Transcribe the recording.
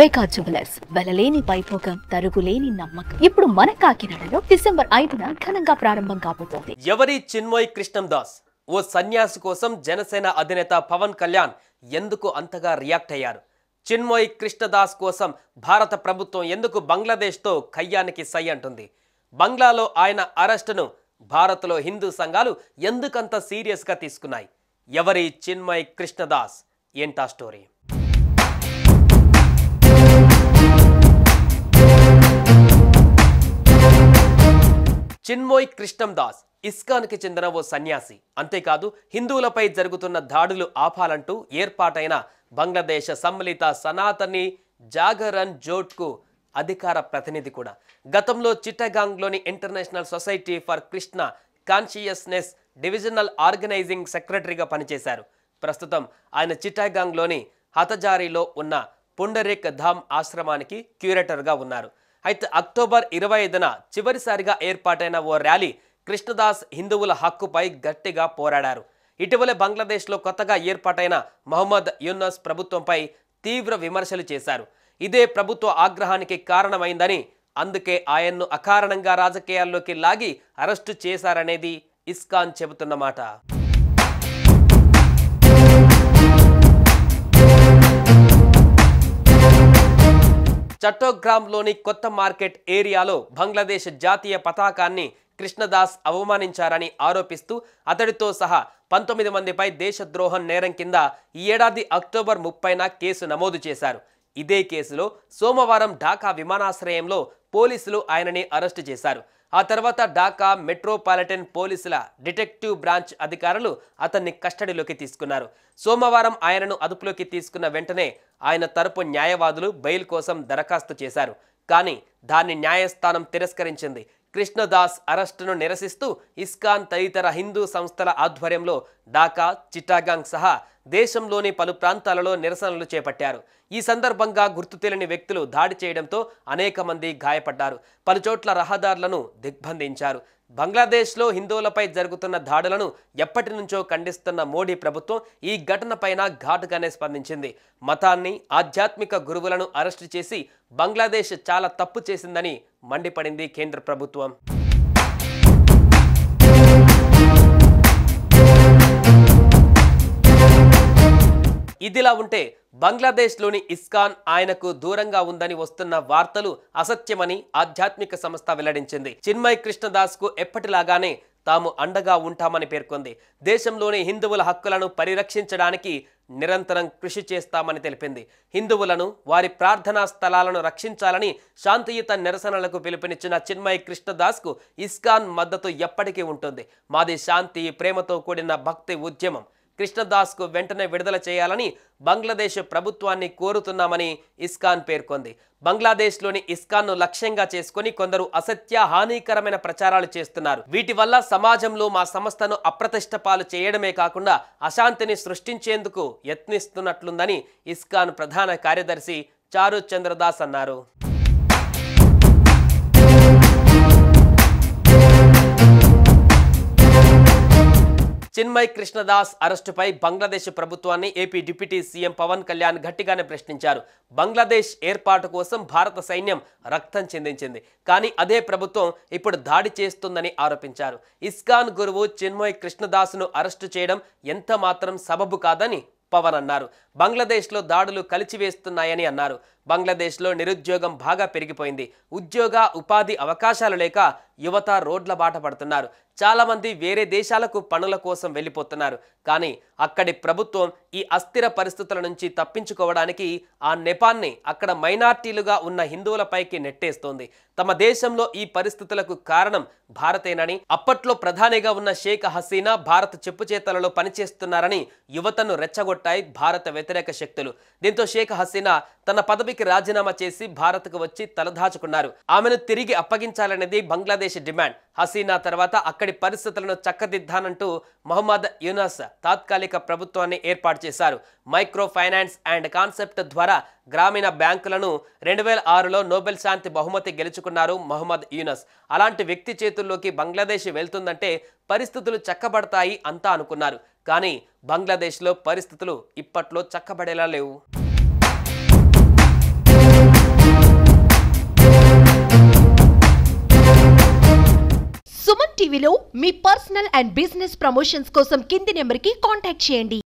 వైకా jewellers వెలలేని Vaibhogam తరుగులేని నమ్మకం ఇప్పుడు మన కాకినాడలో డిసెంబర్ 5న ఘనంగా ప్రారంభం కాబోతోంది. ఎవరి చిన్మయ్ కృష్ణందాస్ ఓ సన్యాసి కోసం జనసేన అధినేత పవన్ కళ్యాణ్ ఎందుకు అంతగా రియాక్ట్ అయ్యారు? చిన్మయ్ కృష్ణదాస్ కోసం భారత ప్రభుత్వం ఎందుకు బంగ్లాదేశ్తో కయ్యానికి సై అంటుంది? బంగ్లాలో ఆయన అరెస్టును భారత్లో హిందూ సంఘాలు ఎందుకంత సీరియస్గా తీసుకున్నాయి? ఎవరి చిన్మయ్ కృష్ణదాస్ ఏంటా స్టోరీ? చిన్మయ్ కృష్ణందాస్ ఇస్కాన్కి చెందిన ఓ సన్యాసి. అంతేకాదు హిందువులపై జరుగుతున్న దాడులు ఆపాలంటూ ఏర్పాటైన బంగ్లాదేశ్ సమ్మిళిత సనాతని జాగరణ్ జోట్కు అధికార ప్రతినిధి కూడా. గతంలో చిట్టగాంగ్లోని international society for Krishna consciousness divisional organising సెక్రటరీగా పనిచేశారు. ప్రస్తుతం ఆయన చిట్టగాంగ్లోని హతజారీలో ఉన్న పుండరీక్ ధామ్ ఆశ్రమానికి క్యూరేటర్గా ఉన్నారు. అయితే అక్టోబర్ 25న చివరిసారిగా ఏర్పాటైన ఓ ర్యాలీ కృష్ణదాస్ హిందువుల హక్కుపై గట్టిగా పోరాడారు. ఇటీవలే బంగ్లాదేశ్లో కొత్తగా ఏర్పాటైన మహమ్మద్ యూనస్ ప్రభుత్వంపై తీవ్ర విమర్శలు చేశారు. ఇదే ప్రభుత్వ ఆగ్రహానికి కారణమైందని, అందుకే ఆయన్ను అకారణంగా రాజకీయాల్లోకి లాగి అరెస్టు చేశారనేది ఇస్కాన్ చెబుతున్నమాట. చట్టోగ్రామ్లోని కొత్త మార్కెట్ ఏరియాలో బంగ్లాదేశ్ జాతీయ పతాకాన్ని కృష్ణదాస్ అవమానించారని ఆరోపిస్తూ అతడితో సహా 19 మందిపై దేశద్రోహం నేరం కింద ఈ ఏడాది అక్టోబర్ 30న కేసు నమోదు చేశారు. ఇదే కేసులో సోమవారం ఢాకా విమానాశ్రయంలో పోలీసులు ఆయనని అరెస్టు చేశారు. ఆ తర్వాత ఢాకా మెట్రోపాలిటన్ పోలీసుల డిటెక్టివ్ బ్రాంచ్ అధికారులు అతన్ని కస్టడీలోకి తీసుకున్నారు. సోమవారం ఆయనను అదుపులోకి తీసుకున్న వెంటనే ఆయన తరపు న్యాయవాదులు బెయిల్ కోసం దరఖాస్తు చేశారు. కానీ దాన్ని న్యాయస్థానం తిరస్కరించింది. కృష్ణదాస్ అరెస్టును నిరసిస్తూ ఇస్కాన్ తదితర హిందూ సంస్థల ఆధ్వర్యంలో ఢాకా, చిట్టగాంగ్ సహా దేశంలోని పలు ప్రాంతాలలో నిరసనలు చేపట్టారు. ఈ సందర్భంగా గుర్తు తెలియని వ్యక్తులు దాడి చేయడంతో అనేక మంది గాయపడ్డారు. పలుచోట్ల రహదారులను దిగ్బంధించారు. బంగ్లాదేశ్లో హిందువులపై జరుగుతున్న దాడులను ఎప్పటి నుంచో ఖండిస్తున్న మోడీ ప్రభుత్వం ఈ ఘటనపైన ఘాటుగానే స్పందించింది. మతాన్ని, ఆధ్యాత్మిక గురువులను అరెస్టు చేసి బంగ్లాదేశ్ చాలా తప్పు చేసిందని మండిపడింది కేంద్ర ప్రభుత్వం. ఇదిలా ఉంటే బంగ్లాదేశ్లోని ఇస్కాన్ ఆయనకు దూరంగా ఉందని వస్తున్న వార్తలు అసత్యమని ఆధ్యాత్మిక సంస్థ వెల్లడించింది. చిన్మయ్ కృష్ణదాస్ కు ఎప్పటిలాగానే తాము అండగా ఉంటామని పేర్కొంది. దేశంలోని హిందువుల హక్కులను పరిరక్షించడానికి నిరంతరం కృషి చేస్తామని తెలిపింది. హిందువులను, వారి ప్రార్థనా స్థలాలను రక్షించాలని శాంతియుత నిరసనలకు పిలుపునిచ్చిన చిన్మయ్ కృష్ణదాస్ కు ఇస్కాన్ మద్దతు ఎప్పటికీ ఉంటుంది. మాది శాంతి, ప్రేమతో కూడిన భక్తి ఉద్యమం. కృష్ణదాస్ కు వెంటనే విడుదల చేయాలని బంగ్లాదేశ్ ప్రభుత్వాన్ని కోరుతున్నామని ఇస్కాన్ పేర్కొంది. బంగ్లాదేశ్లోని ఇస్కాన్ను లక్ష్యంగా చేసుకుని కొందరు అసత్య, హానికరమైన ప్రచారాలు చేస్తున్నారు. వీటి వల్ల సమాజంలో మా సంస్థను అప్రతిష్ట పాలు చేయడమే కాకుండా అశాంతిని సృష్టించేందుకు యత్నిస్తున్నట్లుందని ఇస్కాన్ ప్రధాన కార్యదర్శి చారు చంద్రదాస్ అన్నారు. చిన్మయ్ కృష్ణదాస్ అరెస్టుపై బంగ్లాదేశ్ ప్రభుత్వాన్ని AP deputy CM Pawan Kalyan గట్టిగానే ప్రశ్నించారు. బంగ్లాదేశ్ ఏర్పాటు కోసం భారత సైన్యం రక్తం చెందించింది, కానీ అదే ప్రభుత్వం ఇప్పుడు దాడి చేస్తుందని ఆరోపించారు. ఇస్కాన్ గురువు చిన్మయ్ కృష్ణదాస్ను అరెస్టు చేయడం ఎంత మాత్రం సబబు కాదని పవన్ అన్నారు. బంగ్లాదేశ్లో దాడులు కలిచివేస్తున్నాయని అన్నారు. బంగ్లాదేశ్లో నిరుద్యోగం బాగా పెరిగిపోయింది. ఉద్యోగ, ఉపాధి అవకాశాలు లేక యువత రోడ్ల బాట పడుతున్నారు. చాలా మంది వేరే దేశాలకు పనుల కోసం వెళ్ళిపోతున్నారు. కానీ అక్కడి ప్రభుత్వం ఈ అస్థిర పరిస్థితుల నుంచి తప్పించుకోవడానికి ఆ నెపాన్ని అక్కడ మైనార్టీలుగా ఉన్న హిందువులపైకి నెట్టేస్తోంది. తమ దేశంలో ఈ పరిస్థితులకు కారణం భారతేనని, అప్పట్లో ప్రధానిగా ఉన్న షేక్ హసీనా భారత్ చెప్పుచేతలలో పనిచేస్తున్నారని యువతను రెచ్చగొట్టాయి భారత వ్యతిరేక శక్తులు. దీంతో షేక్ హసీనా తన పదవికి రాజీనామా చేసి భారత్కు వచ్చి తలదాచుకున్నారు. ఆమెను తిరిగి అప్పగించాలనేది బంగ్లాదేశ్ డిమాండ్. హసీనా తర్వాత అక్కడి పరిస్థితులను చక్కదిద్దానంటూ మహమ్మద్ యూనస్ తాత్కాలిక ప్రభుత్వాన్ని ఏర్పాటు చేశారు. మైక్రో ఫైనాన్స్ అండ్ కాన్సెప్ట్ ద్వారా గ్రామీణ బ్యాంకులను 2006లో నోబెల్ శాంతి బహుమతి గెలుచుకున్నారు మహమ్మద్ యూనస్. అలాంటి వ్యక్తి చేతుల్లోకి బంగ్లాదేశ్ వెళ్తుందంటే పరిస్థితులు చక్కబడతాయి అంతా అనుకున్నారు. కానీ బంగ్లాదేశ్లో పరిస్థితులు ఇప్పట్లో చక్కబడేలా లేవు. టీవీలో మీ పర్సనల్ అండ్ బిజినెస్ ప్రమోషన్స్ కోసం కింది నెంబర్కి కాంటాక్ట్ చేయండి.